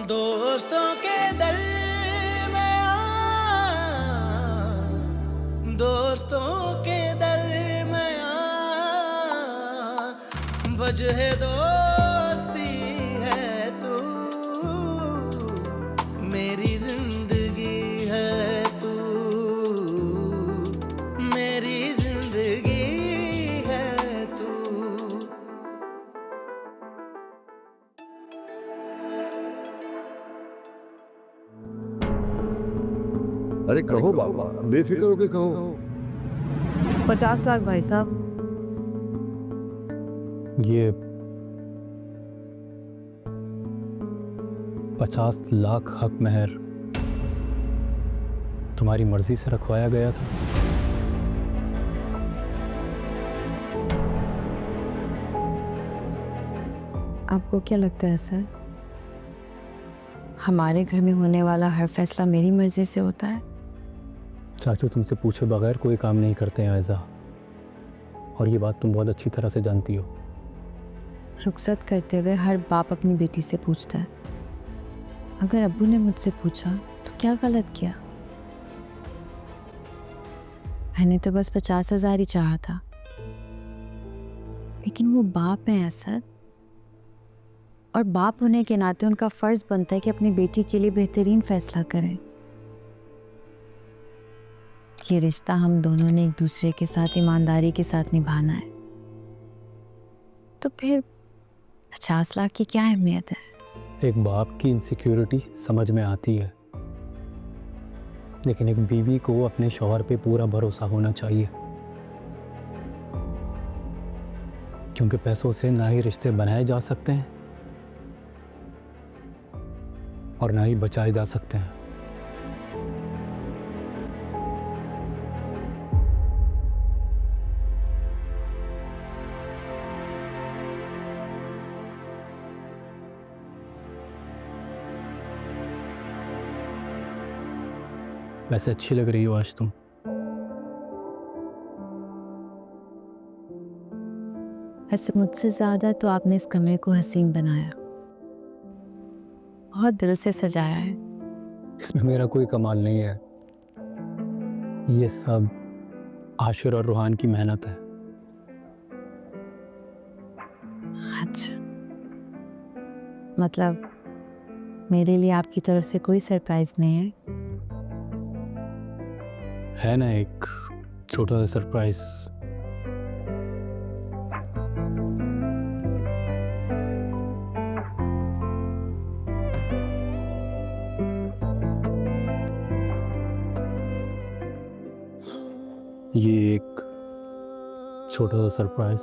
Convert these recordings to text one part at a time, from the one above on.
दोस्तों के दरमियाँ, दोस्तों के दरमियाँ वजह दोस्ती है तू, मेरी जिंदगी है तू, मेरी जिंदगी है तू। अरे कहो बाबा, बेफिक्र होके कहो। 50 लाख भाई साहब। ये 50 लाख हक महर तुम्हारी मर्जी से रखवाया गया था। आपको क्या लगता है सर, हमारे घर में होने वाला हर फैसला मेरी मर्जी से होता है? चाचू तुमसे पूछे बगैर कोई काम नहीं करते हैं ऐसा, और ये बात तुम बहुत अच्छी तरह से जानती हो। रुखसत करते हुए हर बाप अपनी बेटी से पूछता है। अगर अब्बू ने मुझसे पूछा तो क्या गलत किया? मैंने तो बस 50,000 ही चाहा था, लेकिन वो बाप है असद, और बाप होने के नाते उनका फर्ज बनता है कि अपनी बेटी के लिए बेहतरीन फैसला करें। ये रिश्ता हम दोनों ने एक दूसरे के साथ ईमानदारी के साथ निभाना है, तो फिर 50 लाख की क्या अहमियत है? एक बाप की इनसिक्योरिटी समझ में आती है, लेकिन एक बीवी को अपने शौहर पे पूरा भरोसा होना चाहिए, क्योंकि पैसों से ना ही रिश्ते बनाए जा सकते हैं और ना ही बचाए जा सकते हैं। वैसे अच्छी लग रही हो आज तुम। वैसे मुझसे ज्यादा तो आपने इस कमरे को हसीन बनाया, बहुत दिल से सजाया है। इसमें मेरा कोई कमाल नहीं है, ये सब आशिर और रूहान की मेहनत है। अच्छा, मतलब मेरे लिए आपकी तरफ से कोई सरप्राइज नहीं है? है ना एक छोटा सा सरप्राइज। ये एक छोटा सा सरप्राइज।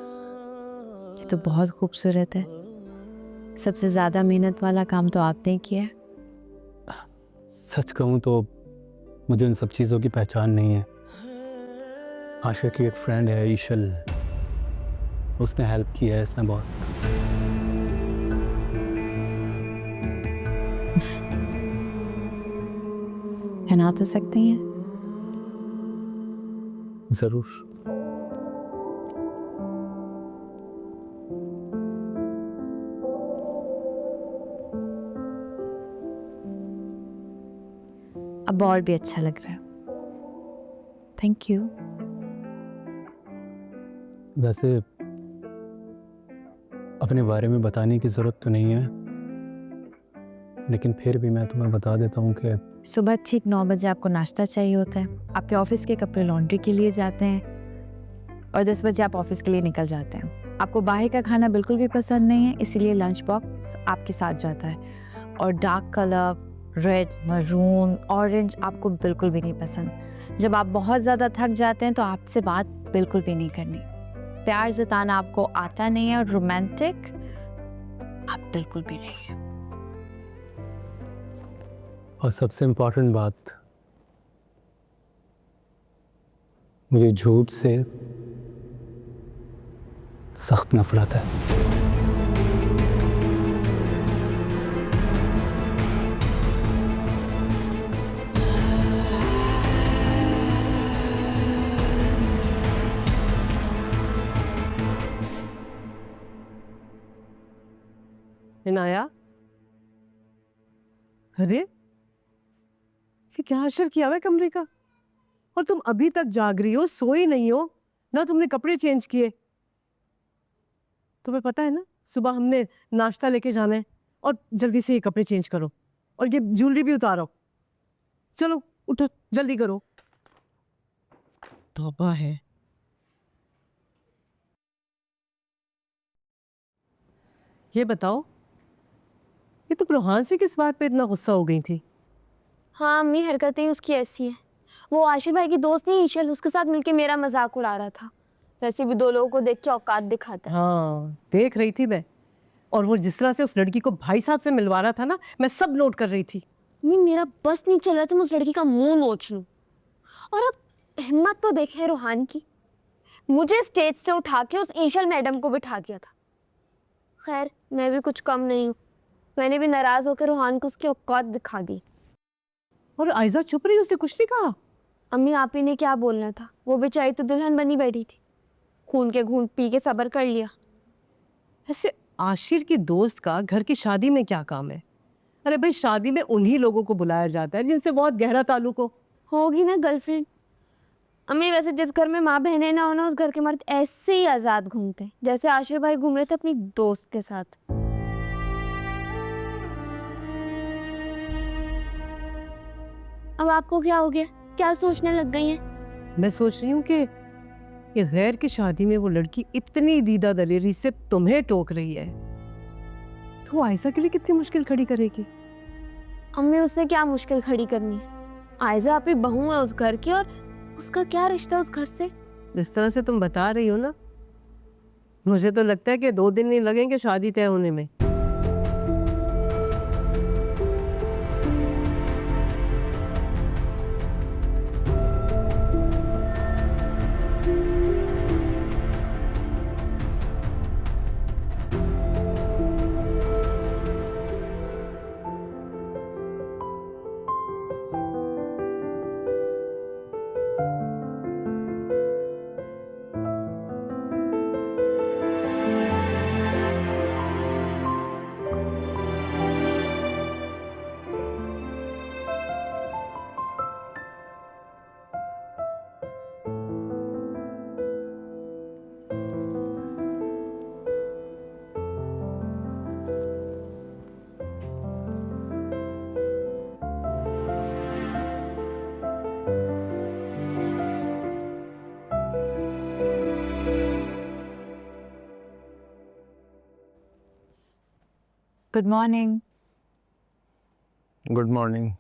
ये तो बहुत खूबसूरत है। सबसे ज्यादा मेहनत वाला काम तो आपने ही किया है। सच कहूँ तो मुझे इन सब चीज़ों की पहचान नहीं है। आशा की एक फ्रेंड है ईशल, उसने हेल्प किया है इसमें बहुत। पहना तो सकती हैं? ज़रूर। अब और भी अच्छा लग रहा है। Thank you. वैसे अपने बारे में बताने की ज़रूरत तो नहीं है, लेकिन फिर भी मैं तुम्हें बता देता हूँ कि सुबह ठीक 9 बजे आपको नाश्ता चाहिए होता है, आपके ऑफिस के कपड़े लॉन्ड्री के लिए जाते हैं, और 10 बजे आप ऑफिस के लिए निकल जाते हैं। आपको बाहर का खाना बिल्कुल भी पसंद नहीं है, इसीलिए लंच बॉक्स आपके साथ जाता है। और dark colour, red, maroon, orange आपको बिल्कुल भी नहीं पसंद। जब आप बहुत ज़्यादा थक जाते हैं तो आपसे बात बिल्कुल भी नहीं करनी। प्यार जताना आपको आता नहीं है, और रोमांटिक आप बिल्कुल भी नहीं है। और सबसे इम्पोर्टेंट बात, मुझे झूठ से सख्त नफरत है। इनाया, अरे ये क्या असर किया हुआ है कमरे का? और तुम अभी तक जाग रही हो, सोई नहीं हो ना, तुमने कपड़े चेंज किए। तुम्हें पता है ना सुबह हमने नाश्ता लेके जाना है, और जल्दी से ये कपड़े चेंज करो और ये ज्वेलरी भी उतारो। चलो उठो, जल्दी करो। तौबा है। ये बताओ, ये तुम रोहान से किस बात पे इतना गुस्सा हो गई थी? हाँ अम्मी, हरकतें उसकी ऐसी हैं। वो आशिर भाई की दोस्त नहीं ईशल, उसके साथ मिलके मेरा मजाक उड़ा रहा था। वैसे भी दो लोगों को देख के औकात दिखाता है। हाँ देख रही थी मैं, और वो जिस तरह से उस लड़की को भाई साहब से मिलवा रहा था ना, मैं सब नोट कर रही थी। नहीं, मेरा बस नहीं चल रहा था मैं उस लड़की का मुंह नोच लूं। और अब हिम्मत तो देखे रोहान की, मुझे स्टेज से उठा के उस ईशल मैडम को बिठा दिया था। खैर मैं भी कुछ कम नहीं हूँ, मैंने भी नाराज होकर रोहान को उसकी औकात दिखा दी। और आयजा चुप रही, उसने कुछ नहीं कहा? अम्मी आप ही ने क्या बोलना था, वो बेचारी तो दुल्हन बनी बैठी थी, खून के घूंट पी के सब्र कर लिया। ऐसे आशिर की दोस्त का घर की शादी में क्या काम है? अरे भाई, शादी में उन्हीं लोगों को बुलाया जाता है जिनसे बहुत गहरा ताल्लुक हो। होगी ना गर्लफ्रेंड। अम्मी वैसे जिस घर में माँ बहनें ना हो ना, उस घर के मर्द ऐसे ही आज़ाद घूमते हैं जैसे आशिर भाई घूम रहे थे अपनी दोस्त के साथ। अब आपको क्या हो गया, क्या सोचने लग गई हैं? मैं सोच रही हूँ कि ये गैर की शादी में वो लड़की इतनी दीदा दलेरी से तुम्हें टोक रही है, तो वो आयजा के लिए कितनी मुश्किल खड़ी करेगी। अम्मी उससे क्या मुश्किल खड़ी करनी है? आयजा आप ही बहू है उस घर की, और उसका क्या रिश्ता उस घर से? जिस तरह से तुम बता रही हो ना, मुझे तो लगता है कि 2 दिन नहीं लगेंगे शादी तय होने में। Good morning. Good morning.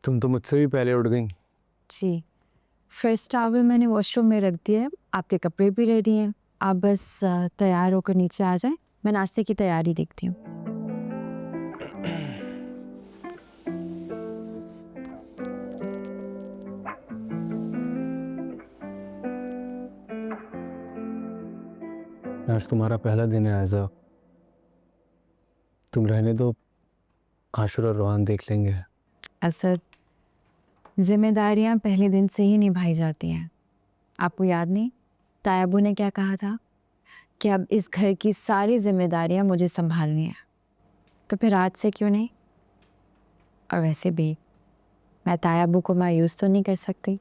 तुम तो मुझसे भी पहले उठ गई। जी, फ्रेश टॉवल मैंने वॉशरूम में रख दिया है, आपके कपड़े भी रेडी हैं, आप बस तैयार होकर नीचे आ जाएं, मैं नाश्ते की तैयारी देखती हूँ। आज तुम्हारा पहला दिन है आयजा, तुम रहने दो, आशिर और रोहान देख लेंगे। असद, जिम्मेदारियां पहले दिन से ही निभाई जाती हैं। आपको याद नहीं तायाबू ने क्या कहा था कि अब इस घर की सारी जिम्मेदारियां मुझे संभालनी है, तो फिर आज से क्यों नहीं? और वैसे भी मैं तायाबू को मायूस तो नहीं कर सकती।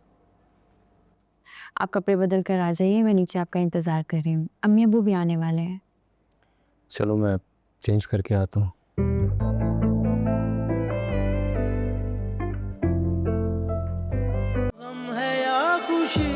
आप कपड़े बदल कर आ जाइए, मैं नीचे आपका इंतज़ार कर रही हूँ, अम्मी अबू भी आने वाले हैं। चलो मैं चेंज करके आता हूँ। गम है या खुशी